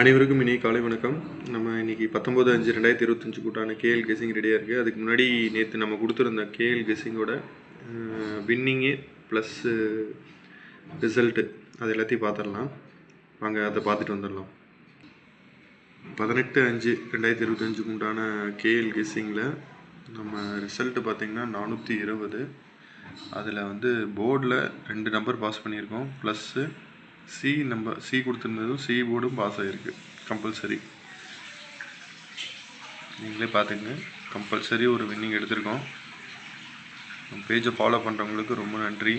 அனைவருக்கும் இனி காலை வணக்கம். நம்ம இன்னைக்கு 19/5/2025 கூட்டான கேஎல் கெஸிங் ரெடியாக இருக்குது. அதுக்கு முன்னாடி நேற்று நம்ம கொடுத்துருந்த கேஎல் கெஸிங்கோட வின்னிங்கு ப்ளஸ் ரிசல்ட்டு அது எல்லாத்தையும் பார்த்துடலாம். வாங்க அதை பார்த்துட்டு வந்துடலாம். 18/5/2025 உண்டான கேஎல் கெஸிங்கில் நம்ம ரிசல்ட்டு பார்த்திங்கன்னா 420. அதில் போர்டில் 2 நம்பர் பாஸ் பண்ணியிருக்கோம். ப்ளஸ்ஸு சி கொடுத்துருந்ததும் சி போர்டும் பாஸ் ஆகிருக்கு. கம்பல்சரி நீங்களே பார்த்துங்க. கம்பல்சரி ஒரு வின்னிங் எடுத்திருக்கோம். பேஜை ஃபாலோ பண்ணுறவங்களுக்கு ரொம்ப நன்றி.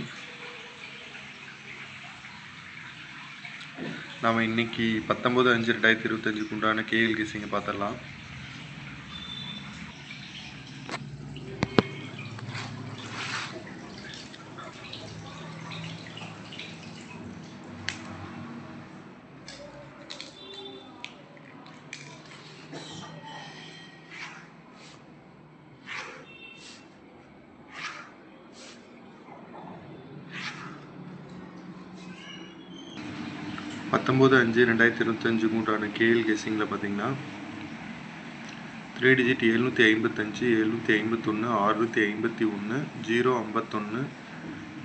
நாம் இன்றைக்கி 19/5/2025 உண்டான கேஎல் கெஸிங்கை பார்த்துடலாம். பத்தொம்போது 5/2025 உண்டான கேஎல் கெஸிங்கில் பார்த்தீங்கன்னா 3 டிஜிட் 755, 751, 651, 051,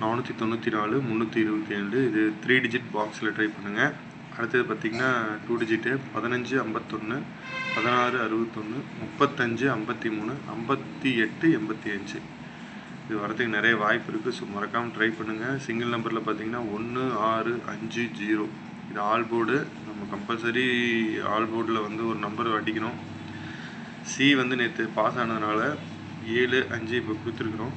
494, 327. இது 3 டிஜிட் பாக்ஸில் ட்ரை பண்ணுங்கள். அடுத்தது பார்த்திங்கன்னா 2 டிஜிட்டு 15, 51, 16, 61, 35, 53, 58, 85. இது வரதுக்கு நிறைய வாய்ப்பு இருக்குது. ஸோ மறக்காமல் ட்ரை பண்ணுங்கள். சிங்கிள் நம்பரில் பார்த்தீங்கன்னா 1, 6, 5, 0. இது ஆல் போர்டு. நம்ம கம்பல்சரி ஆல் போர்டில் ஒரு நம்பர் அடிக்கணும். சி நேற்று பாஸ் ஆனதுனால 7, 5 இப்போ கொடுத்துருக்குறோம்.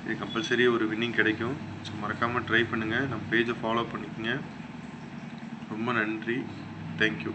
இது கம்பல்சரி ஒரு வின்னிங் கிடைக்கும். ஸோ மறக்காமல் ட்ரை பண்ணுங்கள். நம்ம பேஜை ஃபாலோ பண்ணிக்கோங்க. ரொம்ப நன்றி. தேங்க்யூ.